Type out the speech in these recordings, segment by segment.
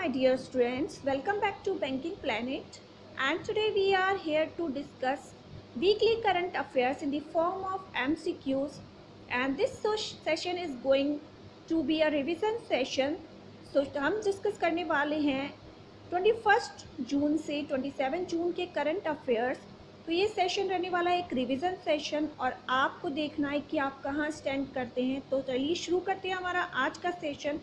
my dear students, welcome back to Banking Planet, and today we are here to discuss weekly current affairs in the form of MCQs, and this session is going to be a revision session. So हम discuss करने वाले हैं 21 जून से 27 जून के current affairs. तो ये session रहने वाला है एक रिवीजन सेशन और आपको देखना है कि आप कहाँ स्टैंड करते हैं। तो चलिए शुरू करते हैं हमारा आज का सेशन।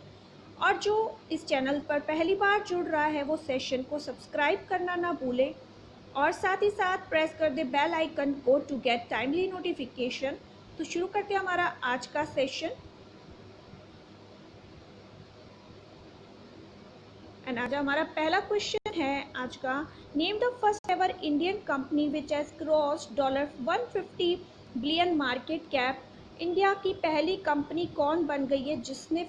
और जो इस चैनल पर पहली बार जुड़ रहा है वो सेशन को सब्सक्राइब करना ना भूले और साथ ही साथ प्रेस कर दे बेल आइकन को टू गेट टाइमली नोटिफिकेशन। तो शुरू करते हैं हमारा आज का सेशन। एंड आज हमारा पहला क्वेश्चन है आज का, name the first ever Indian company which has crossed $150 billion market cap. India की पहली कंपनी कौन बन गई है जिसने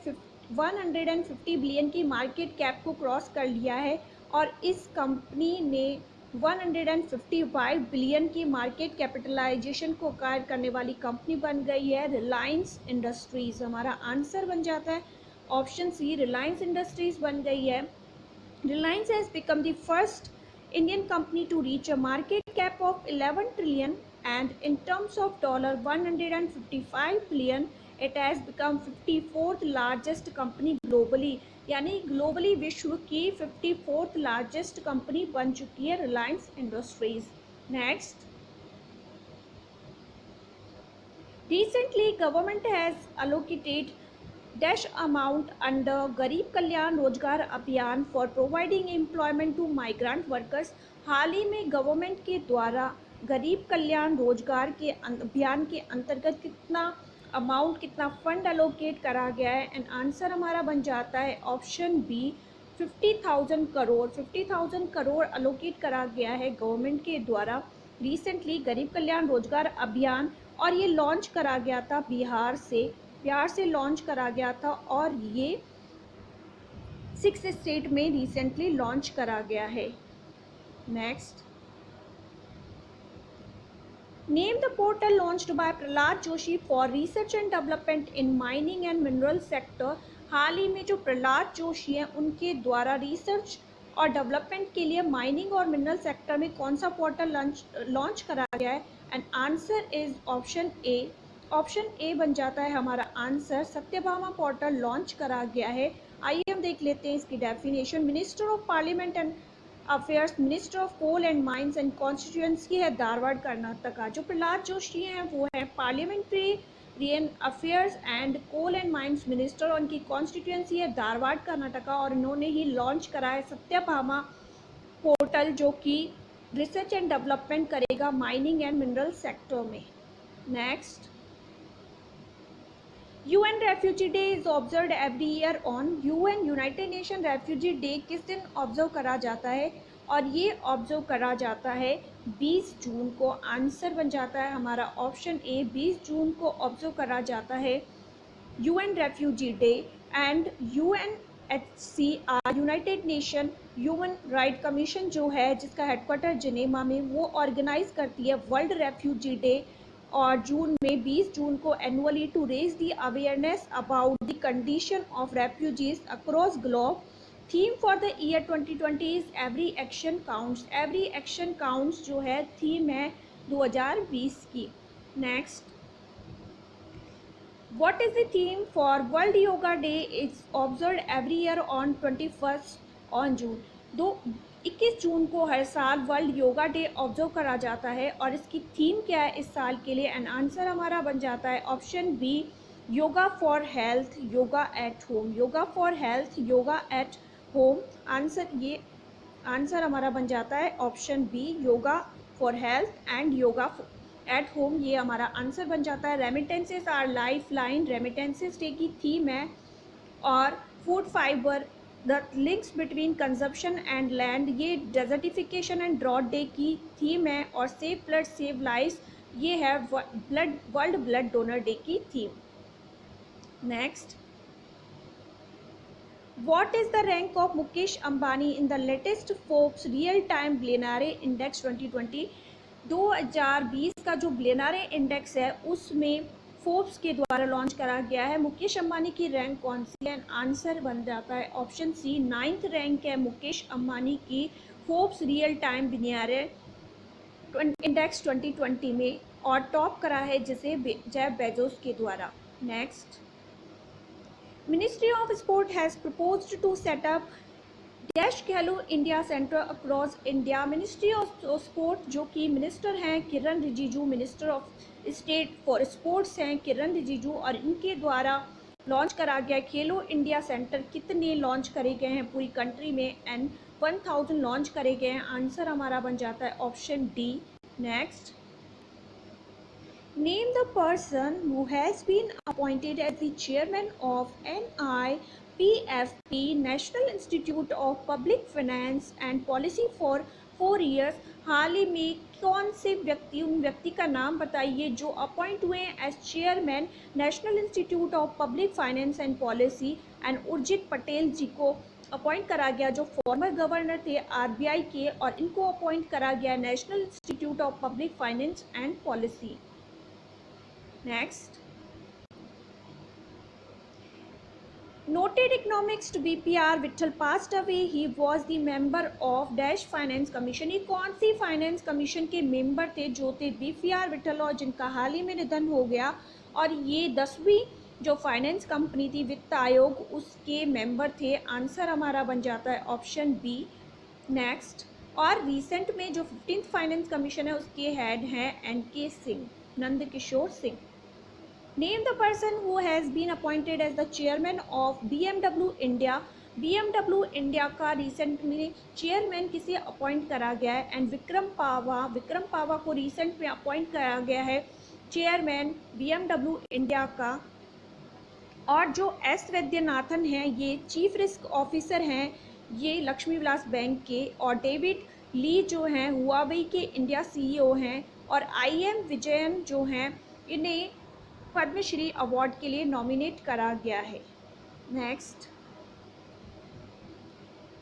150 बिलियन की मार्केट कैप को क्रॉस कर लिया है, और इस कंपनी ने 155 बिलियन की मार्केट कैपिटलाइजेशन को कार्य करने वाली कंपनी बन गई है रिलायंस इंडस्ट्रीज। हमारा आंसर बन जाता है ऑप्शन सी, रिलायंस इंडस्ट्रीज बन गई है। Reliance has become the first Indian company to reach a market cap of 11 trillion, and in terms of $155 billion, it has become 54th largest company globally। यानी globally विश्व की 54th largest company बन चुकी है Reliance industries. Next, recently government has allocated dash amount under गरीब Kalyan Rozgar Abhiyan for providing employment to migrant workers. हाल ही में गवर्नमेंट के द्वारा गरीब कल्याण रोजगार के अभियान के अंतर्गत कितना अमाउंट, कितना फंड एलोकेट करा गया है। एंड आंसर हमारा बन जाता है option B, 50,000 crore. 50,000 crore allocate करा गया है गवर्नमेंट के द्वारा रिसेंटली गरीब कल्याण रोजगार अभियान, और ये लॉन्च करा गया था बिहार से लॉन्च करा गया था, और ये 6 स्टेट में रिसेंटली लॉन्च करा गया है। Next, name the portal launched by Pralhad Joshi for research and development in mining and mineral sector. हाल ही में जो प्रहलाद जोशी हैं उनके द्वारा रिसर्च और डेवलपमेंट के लिए माइनिंग और मिनरल सेक्टर में कौन सा पोर्टल लॉन्च करा गया है। And answer is option A. Option A बन जाता है हमारा आंसर, सत्यभामा पोर्टल लॉन्च करा गया है। आइए हम देख लेते हैं इसकी definition. Minister of parliament and affairs, minister of coal and mines and constituency है धारवाड़ कर्नाटका। जो प्रहलाद जोशी हैं वो हैं parliamentary affairs and coal and mines minister, और उनकी कॉन्स्टिट्यूएंसी है धारवाड़ कर्नाटका, और इन्होंने ही लॉन्च करा है सत्यभामा पोर्टल जो कि रिसर्च एंड डेवलपमेंट करेगा माइनिंग एंड मिनरल सेक्टर में। Next, UN refugee day is observe every year on. UN United nation refugee day किस दिन ऑब्जर्व करा जाता है, और ये ऑब्जर्व करा जाता है 20 जून को। आंसर बन जाता है हमारा ऑप्शन ए, 20 जून को ऑब्जर्व करा जाता है UN refugee day. And UNHCR United nation human right commission जो है जिसका हेडक्वार्टर जिनेवा में, वो ऑर्गेनाइज करती है वर्ल्ड रेफ्यूजी डे और जून में 20 जून को annually to raise the awareness about the condition of refugees across globe. Theme for the year 2020 is every action counts. Every action counts जो है थीम है 2020 की। Next, what is the theme for world yoga day is observe every year on 21 on June. 21 June को हर साल world yoga day observe करा जाता है, और इसकी थीम क्या है इस साल के लिए। एंड आंसर हमारा बन जाता है option B, yoga for health, yoga at home. Yoga for health, yoga at home. Answer हमारा बन जाता है option B, yoga for health and yoga at home, ये हमारा आंसर बन जाता है। Remittances are life line, remittances day की थीम है। और food fibre, the links between consumption and land, ये डेजर्टिफिकेशन एंड ड्रॉट डे की थीम है। और सेव ब्लड सेव लाइफ, ये है वर्ल्ड ब्लड डोनर डे की theme. Next, what is the rank of Mukesh Ambani in the latest Forbes real time billionaire index 2020। 2020 का जो बिलियनर इंडेक्स है उसमें फोर्ब्स के द्वारा लॉन्च करा गया है। मुकेश अंबानी की रैंक कौन सी है? आंसर बन जाता है ऑप्शन सी, 9th रैंक है मुकेश अंबानी की Forbes real time billionaire index 2020 में, और टॉप करा है जिसे जेफ बेजोस के द्वारा। Next, ministry of sport has proposed to set up dash Khelo India centre across India. Ministry of sport, जो कि मिनिस्टर हैं Kiren Rijiju, minister of state for sports हैं किरण रिजिजू, और इनके द्वारा लॉन्च करा गया खेलो इंडिया सेंटर। कितने लॉन्च करे गए हैं पूरी कंट्री में? एंड 1000 लॉन्च करे गए हैं। आंसर हमारा बन जाता है option D. Next, name the person who has been appointed as the chairman of NIPFP National Institute of Public Finance and Policy for 4 years। हाल ही में कौन से व्यक्ति, उन व्यक्ति का नाम बताइए जो अपॉइंट हुए हैं as chairman National Institute of Public Finance and Policy. And Urjit Patel ji को अपॉइंट करा गया, जो फॉर्मर गवर्नर थे RBI के, और इनको अपॉइंट करा गया national Institute of Public Finance and policy. Next, noted economist BPR Vittal passed away. He was the member of Dash Finance Commission। ये कौन सी फाइनेंस कमीशन के मेंबर थे? जो थे BPR विट्ठल, और जिनका हाल ही में निधन हो गया, और ये 10वीं जो फाइनेंस कंपनी थी वित्त आयोग, उसके मेंबर थे। आंसर हमारा बन जाता है ऑप्शन बी। नेक्स्ट, और रिसेंट में जो 15th फाइनेंस कमीशन है उसके हेड हैं NK Singh, Nand Kishore Singh. Name the person who has been appointed as the chairman of BMW India। BMW India का रिसेंट में चेयरमैन किसे अपॉइंट करा गया है? एंड विक्रम पावा को रिसेंट में अपॉइंट करा गया है चेयरमैन BMW India का। और जो S वैद्यनाथन हैं, ये चीफ रिस्क ऑफिसर हैं, ये लक्ष्मी विलास बैंक के। और डेविड ली जो हैं हुआवेई के इंडिया CEO हैं। और IM विजयन जो हैं, इन्हें पद्मश्री अवार्ड के लिए नॉमिनेट करा गया है। Next,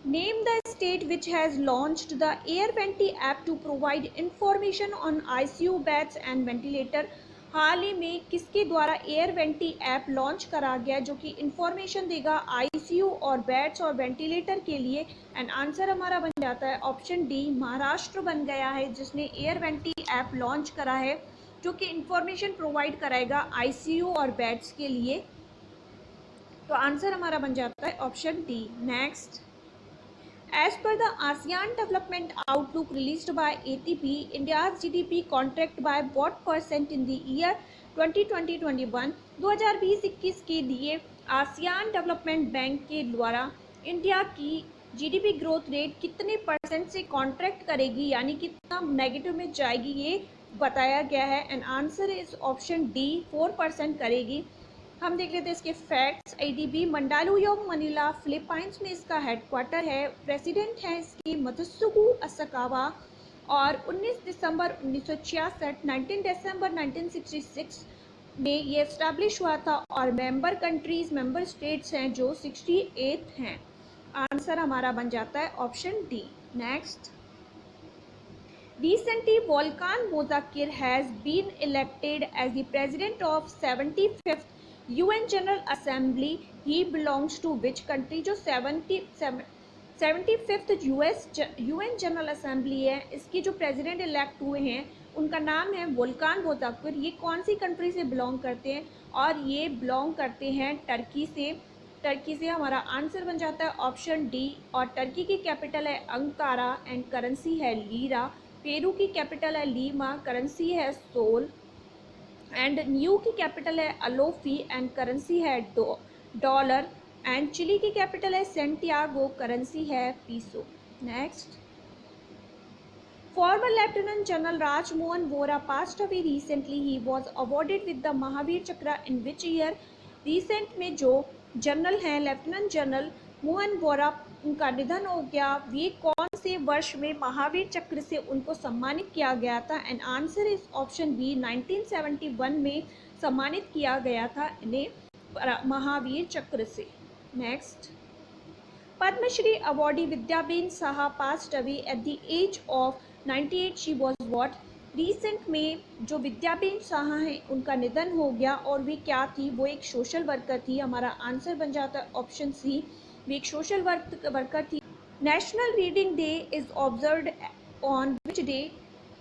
name the state which has launched the एयर20 app to provide information on ICU beds and ventilator. हाल ही में किसके द्वारा एयर20 ऐप लॉन्च करा गया, जो कि इंफॉर्मेशन देगा ICU और बेड्स और वेंटिलेटर के लिए? एंड आंसर हमारा बन जाता है ऑप्शन डी, महाराष्ट्र बन गया है जिसने एयर20 ऐप लॉन्च करा है, जो कि इंफॉर्मेशन प्रोवाइड कराएगा ICU और बेड्स के लिए। तो आंसर हमारा बन जाता है option D. Next, as per the ASEAN development outlook released by ATP, India's GDP contract by what percent in the year 2020-21। 2020-21 के लिए ASEAN डेवलपमेंट बैंक के द्वारा इंडिया की GDP ग्रोथ रेट कितने परसेंट से कॉन्ट्रैक्ट करेगी, यानी कितना नेगेटिव में जाएगी, ये बताया गया है। And answer is option D, 4% करेगी। हम देख लेते हैं इसके facts. ADB Mandaluyong Manila Philippines में इसका हेडक्वार्टर है। प्रेसिडेंट हैं इसकी मत्सुगु असाकावा। और 19 दिसंबर 1966, 19 दिसंबर 1966 में ये इस्टेब्लिश हुआ था। और मेंबर स्टेट्स हैं जो 68 हैं। आंसर हमारा बन जाता है option D. Next, recently Volkan Bozkır has been elected as the president of 75th UN General Assembly। He belongs to which country? जो 75th UN General Assembly है, इसके जो प्रेसिडेंट इलेक्ट हुए हैं उनका नाम है वोल्कान बोजाकिर। ये कौन सी कंट्री से बिलोंग करते हैं? और ये बिलोंग करते हैं टर्की से। टर्की से हमारा आंसर बन जाता है ऑप्शन डी। और टर्की की कैपिटल है अंकारा एंड करेंसी है लीरा। पेरू की कैपिटल है लीमा, करेंसी है सोल। एंड न्यू की कैपिटल है अलोफी एंड करेंसी है डॉलर। एंड चिली की कैपिटल है सेंटियागो, करेंसी है peso. Next, former lieutenant general Rajmohan Vora passed away recently. He was awarded with the Mahavir Chakra in which year. Recent में जो general हैं lieutenant general Mohan Vora, उनका निधन हो गया। ये कौन से वर्ष में महावीर चक्र से उनको सम्मानित किया गया था? And answer is option B, 1971 में सम्मानित किया गया था इन्हें महावीर चक्र से। Next, Padma Shri awardee Vidyaben Saha passed away at the age of 98। She was what? Recent में जो विद्याबेन साहा हैं उनका निधन हो गया, और वे क्या थी, वो एक सोशल वर्कर थी। हमारा आंसर बन जाता है ऑप्शन सी, वे एक सोशल वर्कर थी। National reading day is observed on which day?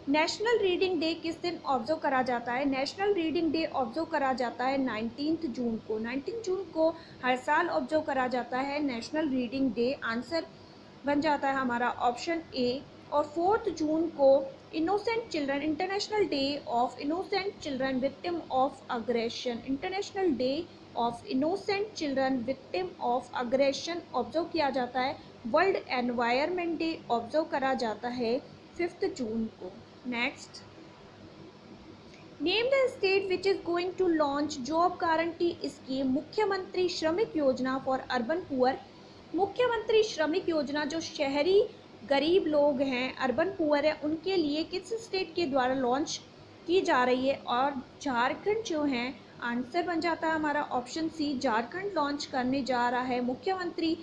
National reading day किस दिन ऑब्जर्व करा जाता है? नेशनल रीडिंग डे ऑब्जर्व करा जाता है 19 जून को। 19 जून को हर साल ऑब्जर्व करा जाता है नेशनल रीडिंग डे। आंसर बन जाता है हमारा ऑप्शन ए। और 4 जून को innocent children, international day of innocent children victim of aggression, international day of innocent children victim of aggression observe किया जाता है। वर्ल्ड एनवायरनमेंट डे ऑब्जर्व करा जाता है 5 जून को। Next, name the state which is going to launch job guarantee scheme, Mukhyamantri Shramik योजना for urban poor. मुख्यमंत्री श्रमिक योजना जो शहरी गरीब लोग हैं, अर्बन पुअर है, उनके लिए किस स्टेट के द्वारा लॉन्च की जा रही है? और झारखंड जो है, आंसर बन जाता है हमारा ऑप्शन सी, झारखंड लॉन्च करने जा रहा है मुख्यमंत्री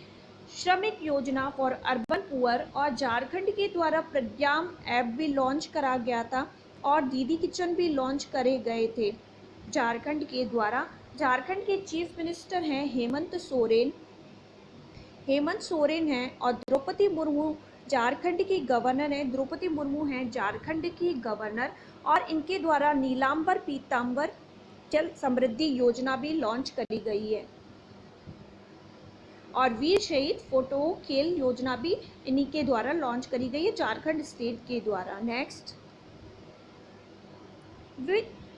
श्रमिक योजना फॉर अर्बन पुअर। और झारखंड के द्वारा प्रज्ञाम ऐप भी लॉन्च करा गया था, और दीदी किचन भी लॉन्च करे गए थे झारखंड के द्वारा। झारखंड के चीफ मिनिस्टर हैं हेमंत सोरेन, हैं, और द्रौपदी मुर्मू झारखंड की गवर्नर हैं। द्रौपदी मुर्मू हैं झारखंड की गवर्नर, और इनके द्वारा नीलांबर पीतांबर जल समृद्धि योजना भी लॉन्च करी गई है, और वीर शहीद फोटो खेल योजना भी इन्हीं के द्वारा लॉन्च करी गई है झारखंड स्टेट के द्वारा। Next,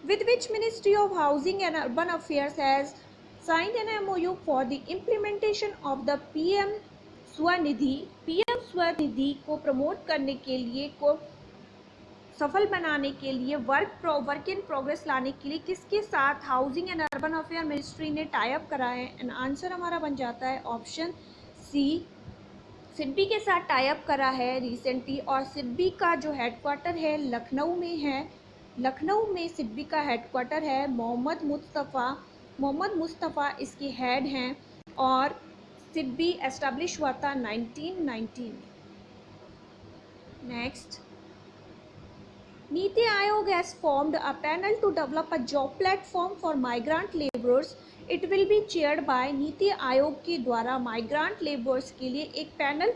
with which Ministry of Housing and Urban Affairs has signed an MOU for the implementation of the PM Svanidhi? PM Svanidhi को प्रमोट करने के लिए, को सफल बनाने के लिए, वर्क इन प्रोग्रेस लाने के लिए किसके साथ housing and urban affair ministry ने टाई अप करा है? एंड आंसर हमारा बन जाता है ऑप्शन सी, सिडबी के साथ टाई अप करा है रिसेंटली। और सिडबी का जो हेडक्वार्टर है लखनऊ में है। लखनऊ में सिडबी का हेडक्वार्टर है। मोहम्मद मुस्तफ़ा इसके हेड हैं, और सिडबी एस्टैब्लिश हुआ था 1990 में। Next, NITI Aayog has formed a panel to develop a job platform for migrant labourers. It will be chaired by, NITI Aayog के द्वारा माइग्रेंट लेबर्स के लिए एक पैनल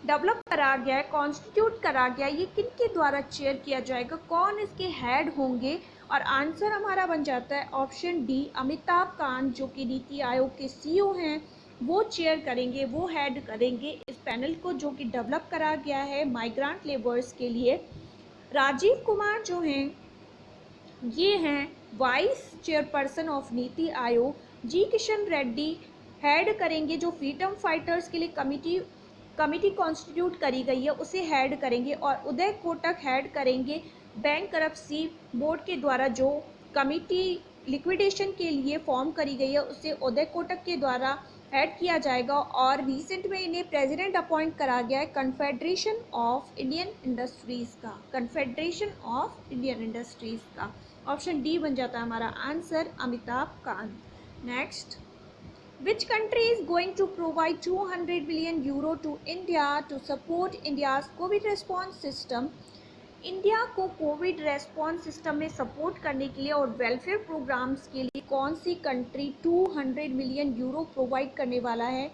डेवलप करा गया है, कॉन्स्टिट्यूट करा गया। ये किनके द्वारा चेयर किया जाएगा? कौन इसके हेड होंगे? और आंसर हमारा बन जाता है ऑप्शन डी, अमिताभ कांत, जो कि नीति आयोग के सीईओ हैं, वो चेयर करेंगे, वो हेड करेंगे इस पैनल को, जो कि डेवलप करा गया है माइग्रेंट लेबर्स के लिए। राजीव कुमार जो हैं, ये हैं vice chairperson of NITI Aayog. Ji Kishan Reddy head करेंगे, जो फ्रीडम फाइटर्स के लिए कमिटी कॉन्स्टिट्यूट करी गई है, उसे हेड करेंगे। और उदय कोटक हेड करेंगे बैंक करप्सी बोर्ड के द्वारा जो कमिटी लिक्विडेशन के लिए फॉर्म करी गई है, उसे उदय कोटक के द्वारा हेड किया जाएगा। और रिसेंट में इन्हें प्रेसिडेंट अपॉइंट करा गया है कन्फेडरेशन ऑफ इंडियन इंडस्ट्रीज़ का, कन्फेडरेशन ऑफ इंडियन इंडस्ट्रीज़ का। ऑप्शन डी बन जाता है हमारा answer, Amitabh Kant. Next, which country is going to provide 200 billion euro to India to support India's COVID response system? India को कोविड रेस्पॉन्स सिस्टम में support करने के लिए और वेलफेयर प्रोग्राम्स के लिए कौन सी कंट्री 200 मिलियन यूरो प्रोवाइड करने वाला है?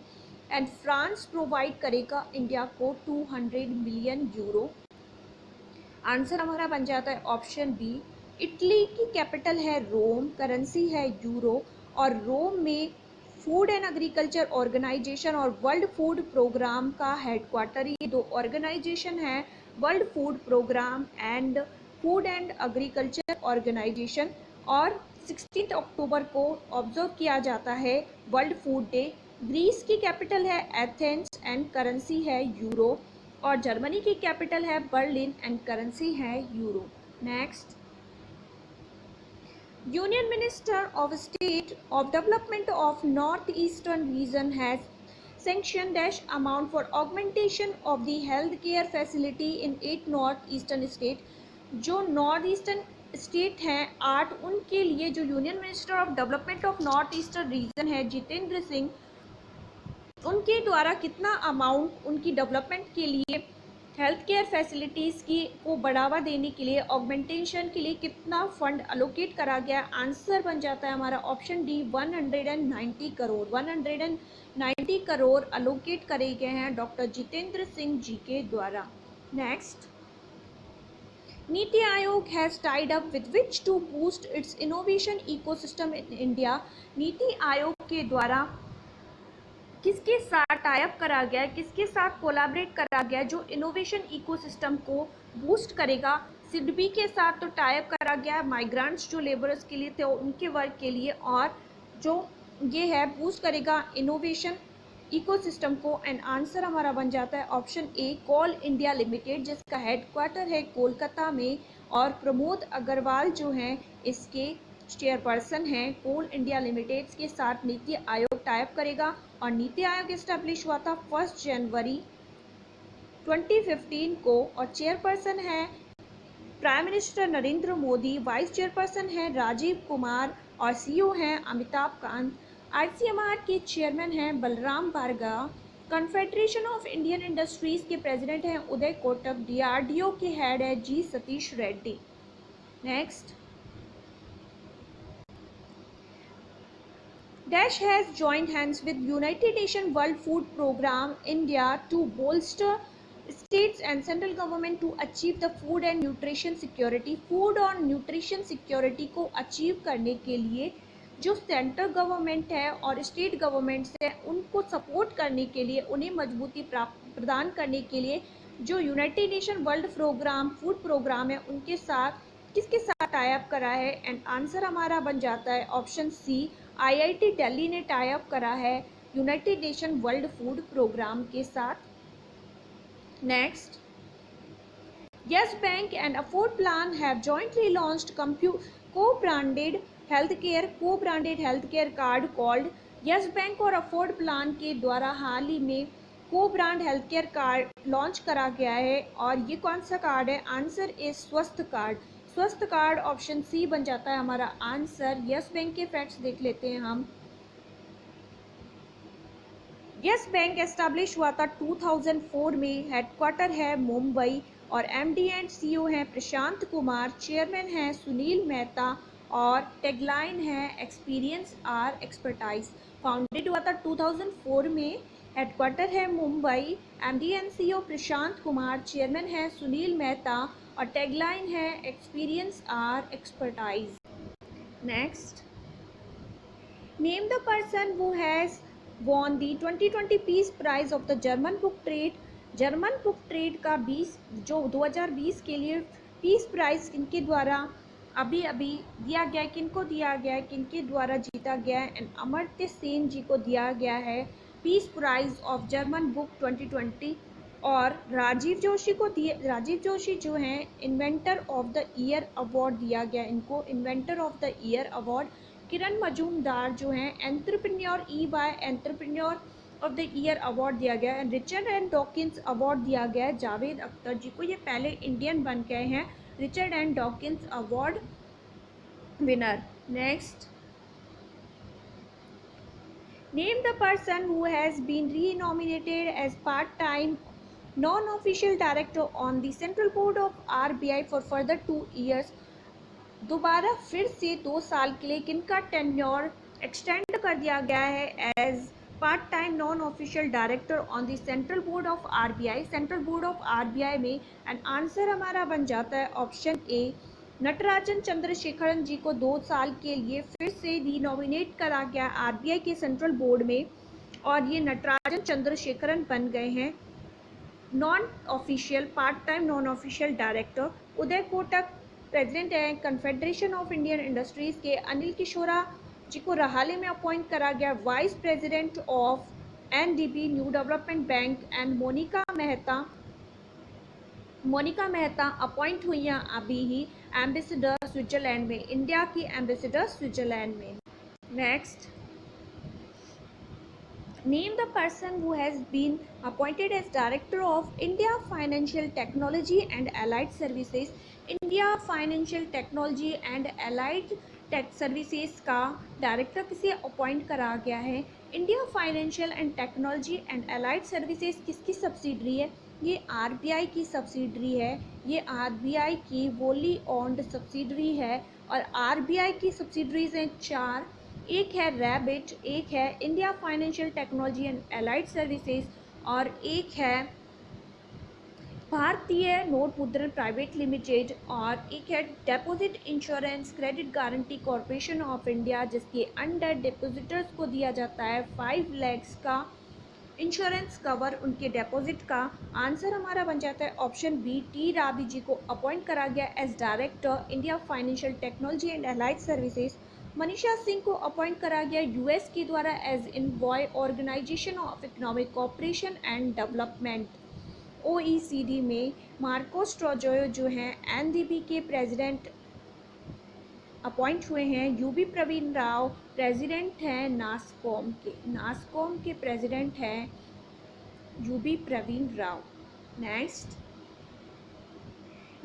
एंड फ्रांस प्रोवाइड करेगा इंडिया को 200 मिलियन यूरो। आंसर हमारा बन जाता है ऑप्शन बी। इटली की कैपिटल है रोम, करेंसी है यूरो, और रोम में फूड एंड एग्रीकल्चर ऑर्गेनाइजेशन और वर्ल्ड फूड प्रोग्राम का हेडक्वार्टर, ये दो ऑर्गेनाइजेशन है, world food programme and food and agriculture organisation. और 16 अक्टूबर को ऑब्जर्व किया जाता है वर्ल्ड फूड डे। ग्रीस की कैपिटल है एथेंस एंड करेंसी है यूरो, और जर्मनी की कैपिटल है बर्लिन एंड करेंसी है euro. Next, Union Minister of State of Development of North Eastern Region has sanctioned dash amount for augmentation of the healthcare facility in 8 North Eastern State। जो north eastern state हैं 8, उनके लिए जो union minister of development of north eastern reason है जितेंद्र सिंह, उनके द्वारा कितना amount उनकी डेवलपमेंट के लिए हेल्थ केयर फैसिलिटीज़ की को बढ़ावा देने के लिए, ऑगमेंटेशन के लिए कितना फंड अलोकेट करा गया? आंसर बन जाता है हमारा option D 190 crore. 190 crore allocate करे गए हैं डॉक्टर जितेंद्र सिंह जी के द्वारा। Next, NITI Aayog has tied up with which to boost its innovation ecosystem in India? NITI Aayog के द्वारा किसके साथ टाइप करा गया है, किसके साथ कोलैबोरेट करा गया है जो इनोवेशन इकोसिस्टम को बूस्ट करेगा? सिडबी के साथ तो टाइप करा गया है, माइग्रेंट्स जो लेबरर्स के लिए थे उनके वर्क के लिए, और जो ये है बूस्ट करेगा इनोवेशन इकोसिस्टम को। एंड आंसर हमारा बन जाता है option A Coal India Limited, जिसका हेडक्वार्टर है कोलकाता में, और प्रमोद अग्रवाल जो हैं इसके चेयरपर्सन हैं। कोल इंडिया लिमिटेड के साथ नीति आयोग टाइप करेगा, और नीति आयोग इस्टेब्लिश हुआ था 1 जनवरी 2015 को, और चेयरपर्सन है prime minister Narendra Modi, vice chairperson है राजीव कुमार, और सीईओ हैं अमिताभ कांत। आईसीएमआर के चेयरमैन हैं Balram Bhargava. Confederation of Indian Industries के प्रेसिडेंट हैं उदय कोटक। डीआरडीओ के हेड है G Satheesh Reddy. Next, Dash has joined hands with United Nations World Food Programme India to bolster states and central government to achieve the food and nutrition security. Food और nutrition security को achieve करने के लिए जो central government है और state governments है उनको सपोर्ट करने के लिए, उन्हें मजबूती प्रदान करने के लिए जो United Nation World Programme Food Programme है उनके साथ किसके साथ टाई अप करा है? एंड आंसर हमारा बन जाता है ऑप्शन सी आईआईटी दिल्ली ने टाई अप करा है United Nation World food Programme के साथ। Next, Yes Bank and Afford Plan have jointly launched co-branded health care card called. Yes Bank और अफोर्ड प्लान के द्वारा हाल ही में co brand health care card launch करा गया है, और ये कौन सा कार्ड है? Answer is Swasth card. Swasth card option C बन जाता है हमारा आंसर। यस बैंक के फैक्ट्स देख लेते हैं हम। यस बैंक एस्टैब्लिश हुआ था 2004 में, हेडक्वार्टर है मुंबई, और एमडी एंड सीईओ हैं प्रशांत कुमार, चेयरमैन हैं सुनील मेहता, और टैगलाइन है एक्सपीरियंस आर एक्सपर्टाइज। फाउंडेड हुआ था 2004 में, हेडक्वार्टर है Mumbai, MD and CEO Prashant Kumar, chairman है सुनील मेहता, और टैगलाइन है experience are expertise. Next, name the person who has won the 2020 peace prize of the German book trade. German book trade का 2020 के लिए पीस प्राइज किनके द्वारा अभी दिया गया है? किनको दिया गया है, किनके द्वारा जीता गया है? एंड अमर्त्य सेन जी को दिया गया है peace prize of German book 2020। और राजीव जोशी जो हैं inventor of the year award दिया गया इनको, inventor of the year award. Kiran Mazumdar जो हैं entrepreneur EY entrepreneur of the year award दिया गया है। रिचर्ड एंड डॉकिंस अवार्ड दिया गया है जावेद अख्तर जी को, ये पहले इंडियन बन गए हैं Richard and Dawkins award winner. Next, name the person who has been renominated as part time non-official director on the Central Board of RBI for further 2 years। दोबारा फिर से 2 साल के लिए किनका टेन्योर एक्सटेंड कर दिया गया है as part time non official director on the central board of RBI, central board of RBI में। एंड आंसर हमारा बन जाता है ऑप्शन ए नटराजन चंद्रशेखरन जी को 2 साल के लिए फिर से रीनॉमिनेट करा गया RBI के सेंट्रल बोर्ड में, और ये नटराजन चंद्रशेखरन बन गए हैं non official part time non official director. Uday Kotak president हैं कन्फेडरेशन ऑफ इंडियन इंडस्ट्रीज़ के। अनिल किशोरा जी को रहाले में अपॉइंट करा गया vice president of NDB new development bank. And Monika Mehta appoint हुई हैं अभी ही एम्बेसडर स्विट्जरलैंड में, इंडिया की एम्बेसडर स्विट्जरलैंड में। Next, name the person who has been appointed as director of India Financial Technology and Allied Services। India Financial Technology and Allied tech services का director किसे appoint करा गया है? India financial and technology and allied services किसकी subsidiary है? ये RBI की subsidiary है। ये आरबीआई की वोली ओन्ड सब्सिडरी है। और आरबीआई की सब्सिडरीज हैं 4। एक है रैबिट, एक है India financial technology and allied services और एक है भारतीय नोट मुद्रण प्राइवेट लिमिटेड और एक है deposit insurance credit guarantee corporation of India, जिसके अंडर डिपॉजिटर्स को दिया जाता है 5 लाख का इंश्योरेंस कवर उनके डिपॉजिट का। आंसर हमारा बन जाता है option B, T Ravi ji को अपॉइंट करा गया as director India financial technology and allied services. Manisha Singh को अपॉइंट करा गया यूएस के द्वारा as envoy organisation of economic cooperation and development OECD में। मार्कोस स्ट्रोजोयो जो हैं एनडीबी के प्रेसिडेंट अपॉइंट हुए हैं। यूबी प्रवीण राव प्रेसिडेंट हैं नासकॉम के प्रेसिडेंट हैं UB Praveen Rao. Next,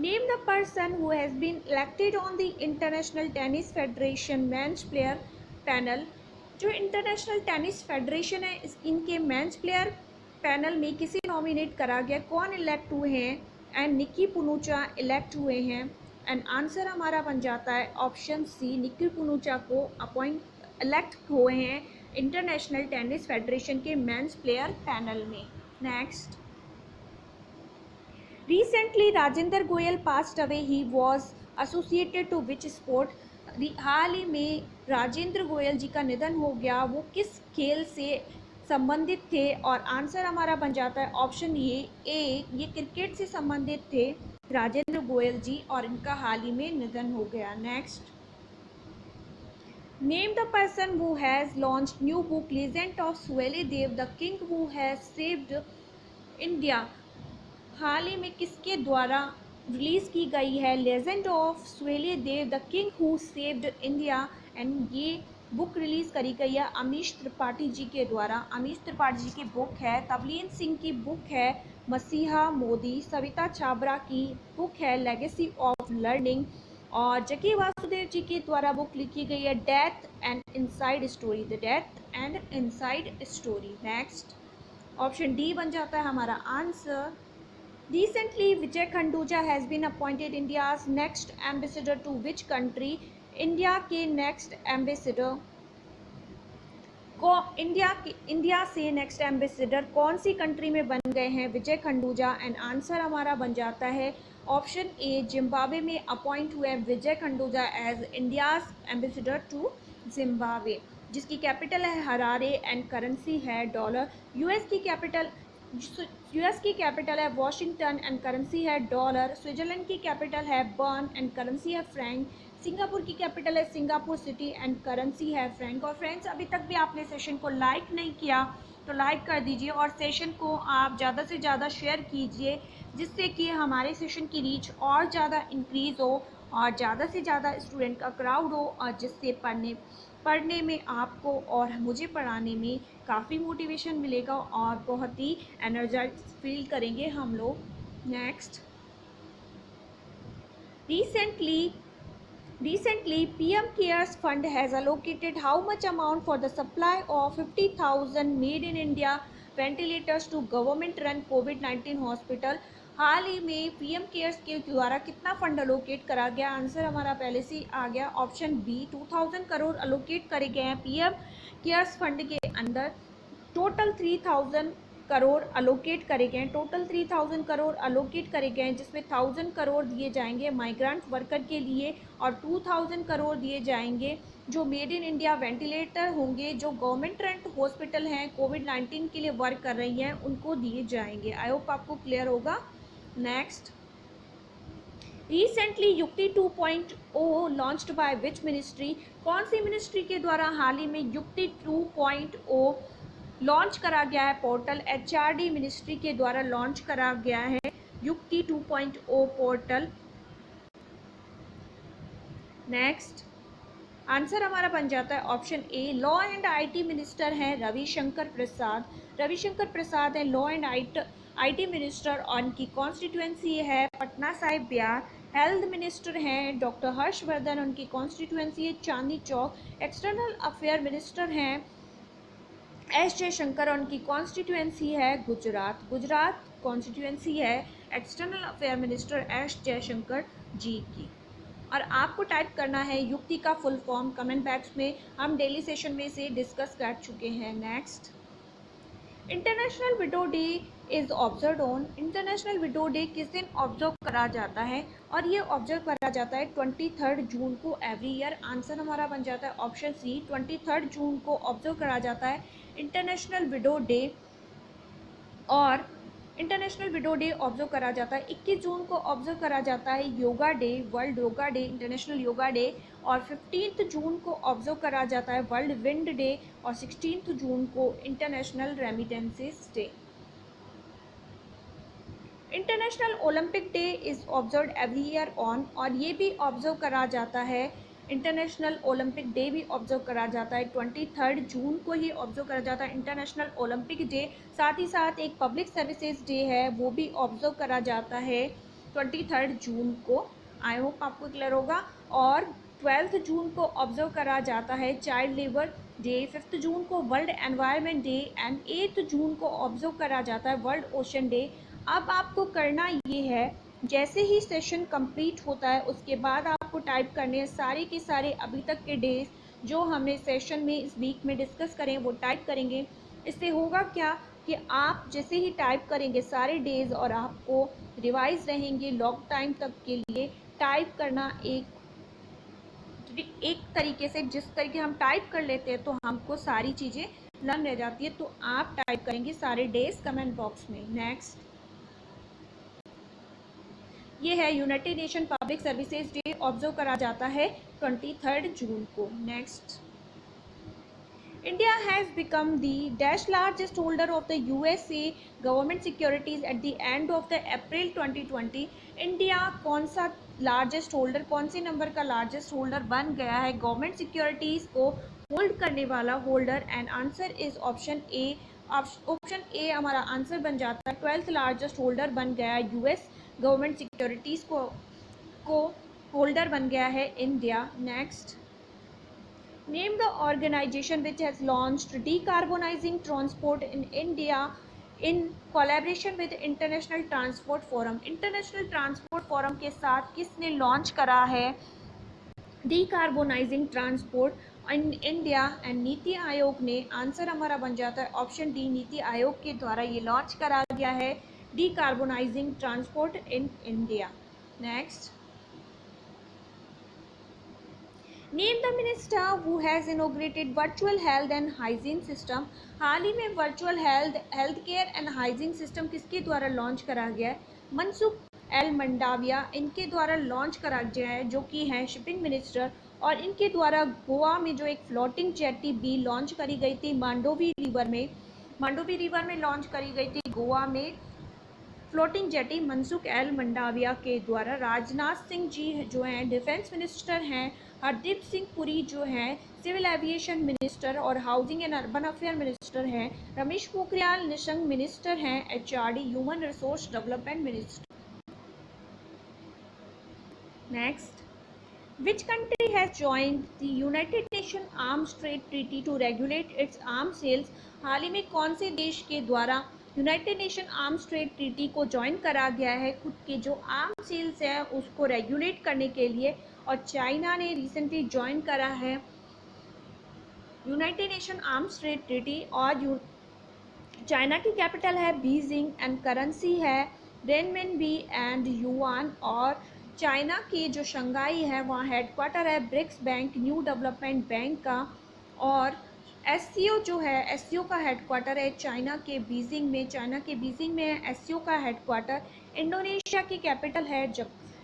name the person who has been elected on the international tennis federation men's player panel. जो इंटरनेशनल टेनिस फेडरेशन है इनके मेंस प्लेयर पैनल में किसे नॉमिनेट करा गया? कौन इलेक्ट हुए हैं? एंड निक्की पुनूचा इलेक्ट हुए हैं। एंड आंसर हमारा बन जाता है ऑप्शन सी, निक्की पुनूचा को अपॉइंट इलेक्ट हुए हैं इंटरनेशनल टेनिस फेडरेशन के मेंस प्लेयर पैनल में। Next, recently Rajendra Goyal passed away, he was associated to which sport. हाल ही में राजेंद्र गोयल जी का निधन हो गया, वो किस खेल से संबंधित थे? और आंसर हमारा बन जाता है ऑप्शन ये क्रिकेट से संबंधित थे राजेंद्र गोयल जी और इनका हाल ही में निधन हो गया। Next, name the person who has launched new book legend of Suheli Dev the king who has saved India. हाल ही में किसके द्वारा रिलीज़ की गई है legend of Suheli Dev the king who saved India? And ये बुक रिलीज़ करी गई है अमीश त्रिपाठी जी के द्वारा। अमीश त्रिपाठी जी की बुक है, तवलीन सिंह की बुक है मसीहा मोदी, सविता छाबरा की बुक है लेगेसी ऑफ लर्निंग और जकी वासुदेव जी के द्वारा बुक लिखी गई है death and inside story, the death and inside story. Next, option D बन जाता है हमारा answer. Recently, Vijay Khanduja has been appointed India's next ambassador to which country? India के नेक्स्ट एम्बेसडर को इंडिया से नेक्स्ट एम्बेसडर कौन सी country में बन गए हैं विजय खंडूजा? एंड आंसर हमारा बन जाता है ऑप्शन ए, जिम्बाब्वे में अपॉइंट हुए Vijay Khanduja as India's ambassador to Zimbabwe, जिसकी कैपिटल है हरारे एंड करेंसी है डॉलर। यूएस की कैपिटल है वॉशिंगटन एंड करेंसी है डॉलर। स्विट्जरलैंड की कैपिटल है बर्न एंड करेंसी है फ्रैंक। सिंगापुर की कैपिटल है सिंगापुर सिटी एंड करेंसी है फ्रैंक। और फ्रेंड्स, अभी तक भी आपने सेशन को लाइक नहीं किया तो लाइक कर दीजिए और सेशन को आप ज़्यादा से ज़्यादा शेयर कीजिए, जिससे कि हमारे सेशन की रीच और ज़्यादा इंक्रीज़ हो और ज़्यादा से ज़्यादा स्टूडेंट का क्राउड हो और जिससे पढ़ने में आपको और मुझे पढ़ाने में काफ़ी मोटिवेशन मिलेगा और बहुत ही एनर्जाइज फील करेंगे हम लोग। Next, Recently, PM Cares Fund has allocated how much amount for the supply of 50,000 made in India ventilators to government-run COVID-19 hospital? हाल ही में पीएम केयर्स के द्वारा कितना फंड अलोकेट करा गया? आंसर हमारा पहले से आ गया ऑप्शन बी, 2000 करोड़ अलोकेट करे गए हैं पीएम केयर्स फंड के अंदर। टोटल 3000 करोड़ अलोकेट करे गए हैं, टोटल 3000 करोड़ अलोकेट करे गए हैं, जिसमें 1000 करोड़ दिए जाएंगे माइग्रेंट वर्कर के लिए और 2000 करोड़ दिए जाएंगे जो मेड इन इंडिया वेंटिलेटर होंगे, जो गवर्नमेंट रन हॉस्पिटल हैं कोविड-19 के लिए वर्क कर रही हैं उनको दिए जाएंगे। आई होप आपको क्लियर होगा। नेक्स्ट, रिसेंटली युक्ति 2.0 लॉन्च्ड बाय विच मिनिस्ट्री? कौन सी मिनिस्ट्री के द्वारा हाल ही में युक्ति 2.0 लॉन्च करा गया है? पोर्टल एचआरडी मिनिस्ट्री के द्वारा लॉन्च करा गया है युक्ति 2.0 पोर्टल। नेक्स्ट, आंसर हमारा बन जाता है option A, law and IT minister हैं रविशंकर प्रसाद। रविशंकर प्रसाद हैं लॉ एंड आईटी मिनिस्टर और उनकी कॉन्स्टिट्यूएंसी है पटना साहिब बिहार। हेल्थ मिनिस्टर हैं डॉक्टर हर्षवर्धन, उनकी कॉन्स्टिट्यूएंसी है Chandni Chowk. External affair minister हैं एस जयशंकर, उनकी कॉन्स्टिट्यूएंसी है गुजरात। गुजरात कॉन्स्टिट्यूएंसी है external affair minister S Jaishankar ji की। और आपको टाइप करना है युक्ति का फुल फॉर्म कमेंट बॉक्स में, हम डेली सेशन में से डिस्कस कर चुके हैं। Next, international window day is observe on. International window day किस दिन ऑब्जर्व करा जाता है? और ये ऑब्जर्व करा जाता है 23 जून को एवरी ईयर। आंसर हमारा बन जाता है ऑप्शन सी, 23 जून को ऑब्जर्व करा जाता है इंटरनेशनल विडो डे। और इंटरनेशनल विडो डे ऑब्जर्व करा जाता है 21 जून को ऑब्जर्व करा जाता है yoga day, world yoga day, international yoga day. और 15 जून को ऑब्जर्व करा जाता है वर्ल्ड विंड डे। और 16 जून को international remittances day. International Olympic day is observe every year on. और ये भी ऑब्जर्व करा जाता है, इंटरनेशनल ओलंपिक डे भी ऑब्जर्व करा जाता है 23 जून को ही ऑब्जर्व करा जाता है इंटरनेशनल ओलंपिक डे। साथ ही साथ एक पब्लिक सर्विसेज डे है, वो भी ऑब्जर्व करा जाता है 23 जून को। आई होप आपको क्लियर होगा। और 12 जून को ऑब्जर्व करा जाता है चाइल्ड लेबर डे। 5 जून को वर्ल्ड एनवायरनमेंट डे एंड 8 जून को ऑब्जर्व करा जाता है वर्ल्ड ओशन डे। अब आपको करना ये है, जैसे ही सेशन कंप्लीट होता है उसके बाद आपको टाइप करने हैं सारे के सारे अभी तक के डेज जो हमने सेशन में इस वीक में डिस्कस करें, वो टाइप करेंगे। इससे होगा क्या कि आप जैसे ही टाइप करेंगे सारे डेज और आपको रिवाइज रहेंगे लॉन्ग टाइम तक के लिए। टाइप करना एक तरीके से, जिस तरीके हम टाइप कर लेते हैं तो हमको सारी चीज़ें लर्न रह जाती है। तो आप टाइप करेंगे सारे डेज कमेंट बॉक्स में। नेक्स्ट, ये है United nation public services day, observe करा जाता है 23 जून को। Next, India has become the dash largest holder of the USA government securities at the end of the April 2020। India कौन सा लार्जेस्ट होल्डर, कौन से नंबर का लार्जेस्ट होल्डर बन गया है गवर्नमेंट सिक्योरिटीज़ को होल्ड करने वाला holder? And answer is option A. Option A हमारा आंसर बन जाता है 12th लार्जेस्ट होल्डर बन गया है यूएस गवर्नमेंट सिक्योरिटीज़ को होल्डर बन गया है India. Next, name the organisation which has launched decarbonizing transport in India in collaboration with international transport forum. International transport forum के साथ किसने लॉन्च करा है decarbonising transport in India? And NITI Aayog ने। आंसर हमारा बन जाता है ऑप्शन डी, नीति आयोग के द्वारा ये लॉन्च करा गया है decarbonising transport in India. Next, name the minister who has inaugurated virtual health and hygiene system. हाल ही में virtual health care and hygiene system किसके द्वारा लॉन्च करा गया है? मनसुख एल मंडाविया, इनके द्वारा लॉन्च करा गया है, जो कि हैं शिपिंग मिनिस्टर। और इनके द्वारा गोवा में जो एक फ्लोटिंग जेटी भी लॉन्च करी गई थी मांडोवी रिवर में लॉन्च करी गई थी गोवा में floating jetty Mansukh L Mandaviya के द्वारा। राजनाथ सिंह जी जो हैं डिफेंस मिनिस्टर हैं। हरदीप सिंह पुरी जो हैं सिविल एविएशन मिनिस्टर और housing and urban affair minister हैं। रमेश पोखरियाल निशंक मिनिस्टर हैं HRD human resource development minister. Next, Which country has joined the United Nations Arms Trade Treaty to regulate its arms sales? हाल ही में कौन से देश के द्वारा United nation arms trade treaty को ज्वाइन करा गया है खुद के जो आर्म सेल्स है उसको रेगुलेट करने के लिए? और चाइना ने रिसेंटली ज्वाइन करा है United nation arms trade treaty. और चाइना की कैपिटल है बीजिंग एंड करेंसी है रेनमिनबी एंड युआन। और चाइना की जो शंघाई है वहाँ हेडक्वार्टर है BRICS bank new development bank का। और एससीओ जो है एससीओ का हेडक्वार्टर है चाइना के बीजिंग में है एससीओ का हेडक्वार्टर। इंडोनेशिया की कैपिटल है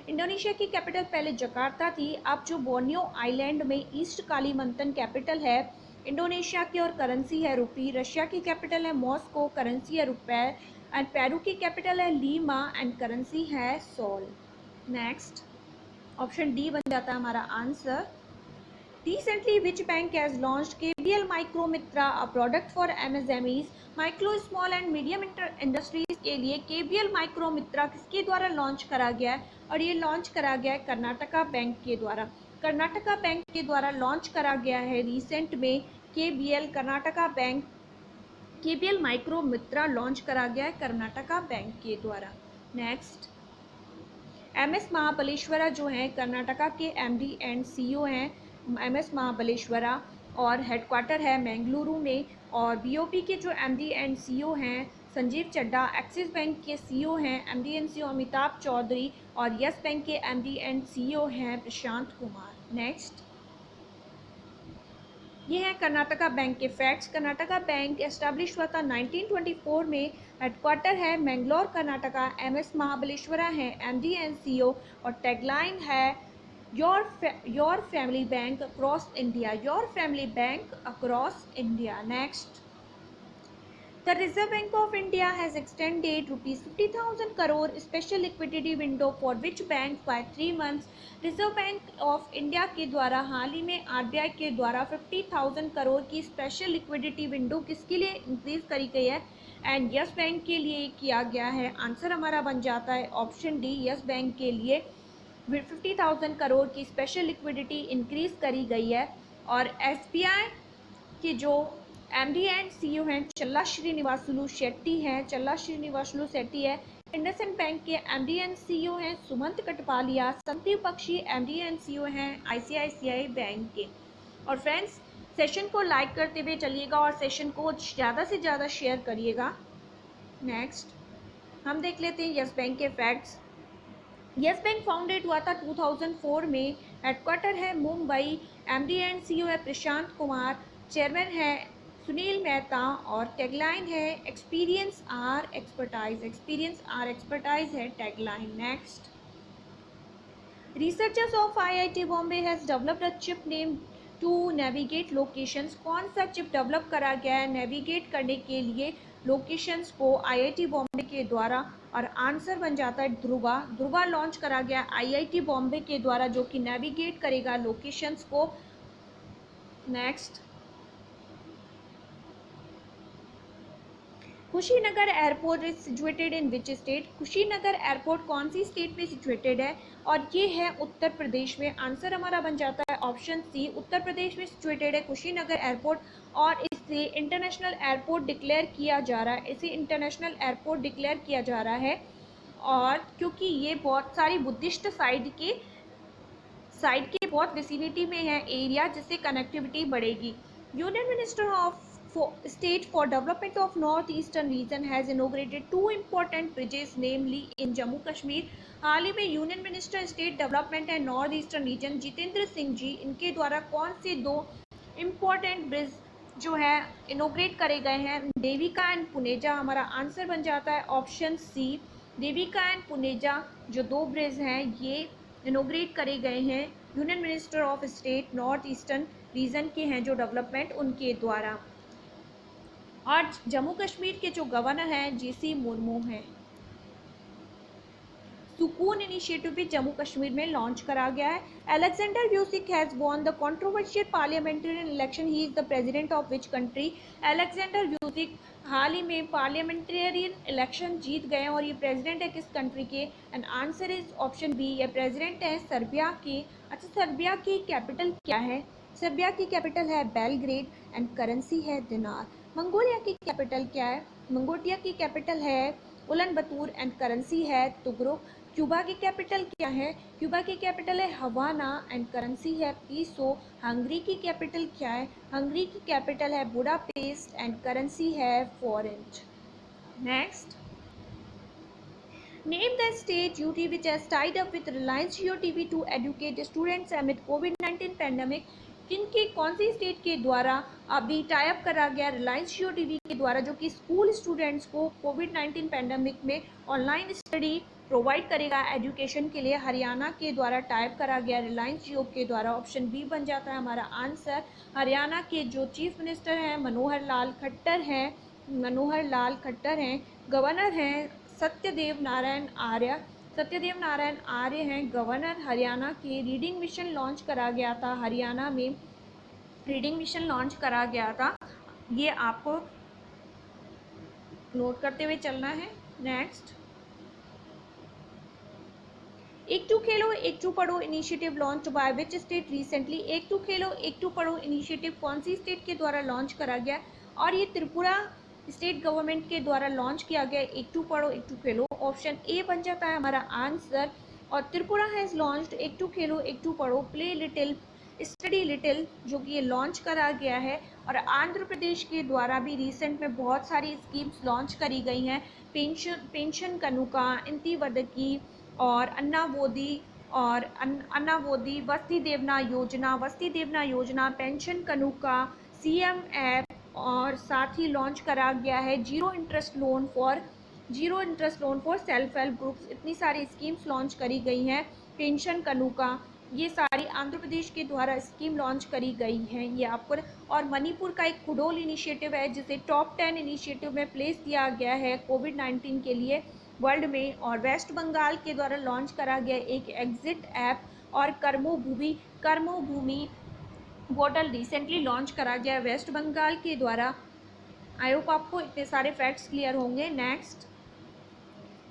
इंडोनेशिया की कैपिटल पहले जकार्ता थी, अब जो बोर्नियो आइलैंड में ईस्ट कालीमंतन कैपिटल है इंडोनेशिया की और करेंसी है रुपी। रशिया की कैपिटल है मॉस्को, करेंसी है रुपए। एंड पेरू की कैपिटल है लीमा एंड करेंसी है सोल। नेक्स्ट, ऑप्शन डी बन जाता है हमारा answer. Recently, which bank has launched KBL Micro Mitra, a product for MSMEs, micro small and medium industries के लिए KBL माइक्रो मित्रा किसके द्वारा लॉन्च करा गया है? और ये लॉन्च करा गया है कर्नाटका बैंक के द्वारा। कर्नाटका बैंक के द्वारा लॉन्च करा गया है रिसेंट में KBL Karnataka bank KBL micro Mitra launch करा गया है कर्नाटका बैंक के द्वारा। नेक्स्ट, MS महाबलेश्वरा जो हैं कर्नाटका के MD एंड CEO हैं MS महाबलेश्वरा, और हेडक्वार्टर है बेंगलुरु में। और BOP के जो MD एंड CEO हैं संजीव चड्डा, एक्सिस बैंक के CEO हैं MD and CEO Amitabh Chaudhary, और यस बैंक के MD एंड CEO हैं प्रशांत कुमार। नेक्स्ट, ये है कर्नाटका बैंक के फैक्ट्स। कर्नाटका बैंक एस्टैब्लिश हुआ था 1924 में। हेडक्वार्टर है मैंगलोर कर्नाटका। MS महाबलेश्वरा है MD एंड CEO, और टैगलाइन है your family bank across India, your family bank across India. Next, The Reserve Bank of India has extended rupees 50,000 crore special liquidity window for which bank by 3 months। Reserve bank of India के द्वारा हाल ही में RBI के द्वारा 50,000 करोड़ की special liquidity window किसके लिए इंक्रीज करी गई है? एंड यस बैंक के लिए किया गया है। आंसर हमारा बन जाता है ऑप्शन डी, यस बैंक के लिए 50,000 करोड़ की स्पेशल लिक्विडिटी इंक्रीज करी गई है। और SBI के जो MD एंड CEO हैं चल्ला श्रीनिवासुलु शेट्टी हैं, चल्ला श्रीनिवासुलु शेट्टी है। इंडसइंड बैंक के MD एंड CEO हैं Sumant Kathpalia. Sandeep Bakhshi MD and CEO हैं ICICI बैंक के। और फ्रेंड्स, सेशन को लाइक करते हुए चलिएगा और सेशन को ज़्यादा से ज़्यादा शेयर करिएगा। नेक्स्ट, हम देख लेते हैं यस बैंक के फैक्ट्स। यस बैंक फाउंडेड हुआ था 2004 में। हेडक्वार्टर है मुंबई। MD एंड CEO है प्रशांत कुमार। चेयरमैन है सुनील मेहता, और टैगलाइन है experience are expertise, experience are expertise है tagline. Next, researchers of IIT Bombay has developed a chip name to navigate locations. कौन सा चिप डेवलप करा गया है नेविगेट करने के लिए लोकेशंस को IIT बॉम्बे के द्वारा? और आंसर बन जाता है ध्रुवा। ध्रुवा लॉन्च करा गया IIT बॉम्बे के द्वारा, जो कि नेविगेट करेगा लोकेशंस को। Next, Kushinagar airport is situated in which state? Kushinagar airport कौन सी स्टेट में सिचुएटेड है? और ये है उत्तर प्रदेश में। आंसर हमारा बन जाता है ऑप्शन सी, उत्तर प्रदेश में सिचुएटेड है कुशीनगर एयरपोर्ट। और इसे इंटरनेशनल एयरपोर्ट डिक्लेयर किया जा रहा है, इसे इंटरनेशनल एयरपोर्ट डिक्लेयर किया जा रहा है। और क्योंकि ये बहुत सारी बुद्धिस्ट साइड के बहुत विसिनिटी में है एरिया, जिससे कनेक्टिविटी बढ़ेगी। Union minister of State for Development of North Eastern Region has inaugurated 2 important bridges, namely in Jammu Kashmir। हाल ही में union minister state development and north eastern region Jitendra Singh ji, इनके द्वारा कौन से 2 इम्पोर्टेंट ब्रिज जो है इनोग्रेट करे गए हैं? देविका एंड पुनेजा। हमारा आंसर बन जाता है option C, Devika and Puneja जो 2 ब्रिज हैं ये इनोग्रेट करे गए हैं union minister of state north eastern reason के हैं जो डेवलपमेंट उनके द्वारा। और जम्मू कश्मीर के जो गवर्नर हैं GC मुर्मू हैं। सुकून इनिशिएटिव भी जम्मू कश्मीर में लॉन्च करा गया है। Alexander Vucic has won the controversial parliamentarian election, he is the president of which country? Alexander Vucic हाल ही में पार्लियामेंटेरियन इलेक्शन जीत गए और ये प्रेसिडेंट है किस कंट्री के? And answer is option B, ये प्रेसिडेंट है सर्बिया के। अच्छा, सर्बिया की कैपिटल क्या है? सर्बिया की कैपिटल है बेलग्रेड एंड करेंसी है दिनार। मंगोलिया की कैपिटल क्या है? मंगोलिया की कैपिटल है उलन बतूर एंड करेंसी है तुगरुक। क्यूबा की कैपिटल क्या है? क्यूबा की कैपिटल है हवाना एंड करेंसी है पीसो। हंगरी की कैपिटल क्या है? हंगरी की कैपिटल है बुडापेस्ट एंड करेंसी है forint. Next, name the state UT which has tied up with Reliance Jio TV to educate students amid COVID-19 pandemic. किनके कौन सी स्टेट के द्वारा अभी टाइप करा गया रिलायंस जियो टीवी के द्वारा, जो कि स्कूल स्टूडेंट्स को कोविड-19 पैंडमिक में ऑनलाइन स्टडी प्रोवाइड करेगा एजुकेशन के लिए? हरियाणा के द्वारा टाइप करा गया रिलायंस जियो के द्वारा। ऑप्शन बी बन जाता है हमारा आंसर। हरियाणा के जो चीफ मिनिस्टर हैं मनोहर लाल खट्टर हैं। गवर्नर हैं सत्यदेव नारायण आर्य हैं गवर्नर हरियाणा के। रीडिंग मिशन लॉन्च करा गया था हरियाणा में रीडिंग मिशन लॉन्च करा गया था, ये आपको नोट करते हुए चलना है। नेक्स्ट, एक टू खेलो एक टू पढ़ो initiative launch by which state recently. एक टू खेलो एक टू पढ़ो इनिशिएटिव कौन सी स्टेट के द्वारा लॉन्च करा गया, और ये त्रिपुरा स्टेट गवर्नमेंट के द्वारा लॉन्च किया गया एक टू पढ़ो एक टू खेलो। ऑप्शन ए बन जाता है हमारा आंसर। और त्रिपुरा हैज़ लॉन्च्ड एक टू खेलो एक टू पढ़ो प्ले लिटिल स्टडी लिटिल, जो कि ये लॉन्च करा गया है। और आंध्र प्रदेश के द्वारा भी रिसेंट में बहुत सारी स्कीम्स लॉन्च करी गई हैं, पेंशन कनुका, इंति वदकी और अन्नावोदी और अन्नावोदी, वस्ती देवना योजना, पेंशन कनुका, सीएम ऐप, और साथ ही लॉन्च करा गया है zero interest loan for self help groups. इतनी सारी स्कीम्स लॉन्च करी गई हैं। पेंशन कनुका, ये सारी आंध्र प्रदेश के द्वारा स्कीम लॉन्च करी गई हैं, ये आपको। और मणिपुर का एक कुडोल इनिशिएटिव है जिसे टॉप 10 इनिशिएटिव में प्लेस दिया गया है कोविड-19 के लिए वर्ल्ड में। और वेस्ट बंगाल के द्वारा लॉन्च करा गया एक एग्जिट ऐप। और कर्मभूमि पोर्टल रिसेंटली लॉन्च करा गया वेस्ट बंगाल के द्वारा। आई होप आपको इतने सारे फैक्ट्स क्लियर होंगे। Next,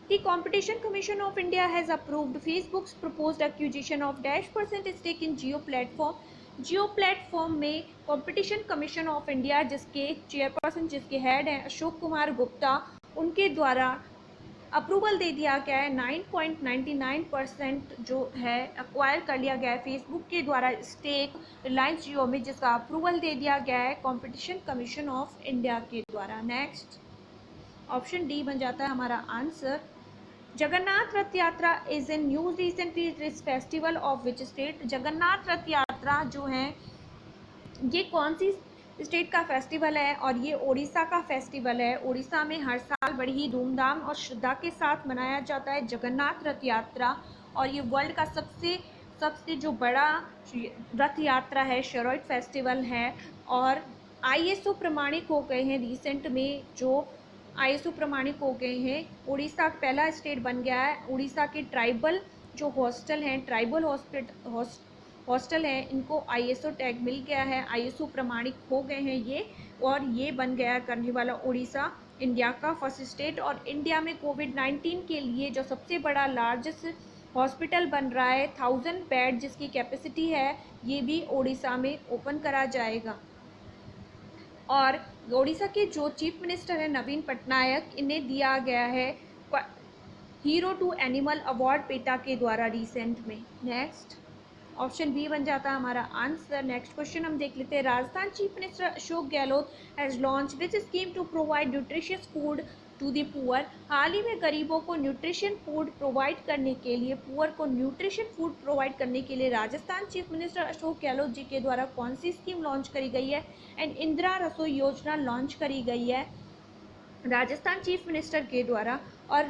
The Competition Commission of India has approved Facebook's proposed acquisition of -% stake in Jio platform. Jio platform में कंपटीशन कमीशन ऑफ इंडिया, जिसके चेयरपर्सन, जिसके हेड हैं अशोक कुमार गुप्ता, उनके द्वारा अप्रूवल दे दिया गया है। 9.99% जो है एक्वायर कर लिया गया है फेसबुक के द्वारा स्टेक रिलायंस जियो में, जिसका अप्रूवल दे दिया गया है कंपटीशन कमीशन ऑफ इंडिया के द्वारा। नेक्स्ट, ऑप्शन डी बन जाता है हमारा आंसर। जगन्नाथ रथ यात्रा is in news recently, this festival of which state. Jagannath रथ यात्रा जो है ये कौन सी स्टेट का फेस्टिवल है, और ये उड़ीसा का फेस्टिवल है। उड़ीसा में हर साल बड़ी ही धूमधाम और श्रद्धा के साथ मनाया जाता है जगन्नाथ रथ यात्रा। और ये वर्ल्ड का सबसे जो बड़ा रथ यात्रा है, शेरोइड फेस्टिवल है। और आईएसओ प्रमाणित हो गए हैं रिसेंट में, जो आईएसओ प्रमाणित हो गए हैं। उड़ीसा पहला स्टेट बन गया है। उड़ीसा के ट्राइबल जो हॉस्टल हैं, ट्राइबल हॉस्टल हैं, इनको आईएसओ टैग मिल गया है, आईएसओ प्रमाणित हो गए हैं ये। और ये बन गया करने वाला उड़ीसा इंडिया का फर्स्ट स्टेट। और इंडिया में कोविड-19 के लिए जो सबसे बड़ा लार्जेस्ट हॉस्पिटल बन रहा है, 1000 बेड जिसकी कैपेसिटी है, ये भी उड़ीसा में ओपन करा जाएगा। और उड़ीसा के जो चीफ मिनिस्टर हैं नवीन पटनायक, इन्हें दिया गया है hero to animal award PETA के द्वारा रिसेंट में। नेक्स्ट, ऑप्शन बी बन जाता है हमारा आंसर। नेक्स्ट क्वेश्चन हम देख लेते हैं। Rajasthan chief minister Ashok Gehlot has launch which scheme to provide nutritious food to the poor. हाल ही में गरीबों को न्यूट्रिशन फूड प्रोवाइड करने के लिए, पुअर को न्यूट्रिशन फूड प्रोवाइड करने के लिए राजस्थान चीफ मिनिस्टर अशोक गहलोत जी के द्वारा कौन सी स्कीम लॉन्च करी गई है। एंड इंदिरा रसोई योजना लॉन्च करी गई है राजस्थान चीफ मिनिस्टर के द्वारा। और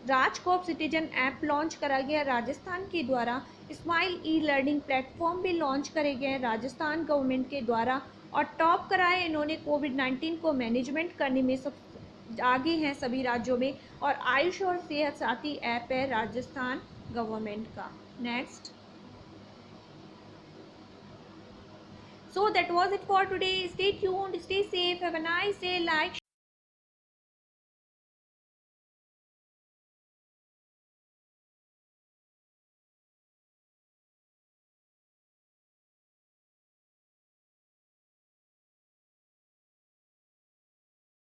राजकोप सिटीजन ऐप लॉन्च करा गया राजस्थान के द्वारा। स्माइल ई लर्निंग प्लेटफॉर्म भी लॉन्च करे गए हैं राजस्थान गवर्नमेंट के द्वारा। और टॉप कराए इन्होंने कोविड-19 को मैनेजमेंट करने में, सब आगे हैं सभी राज्यों में। और आयुष और सेहत साथी ऐप है राजस्थान गवर्नमेंट का। Next, so that was it for today. Stay tuned, stay safe, have a nice day, like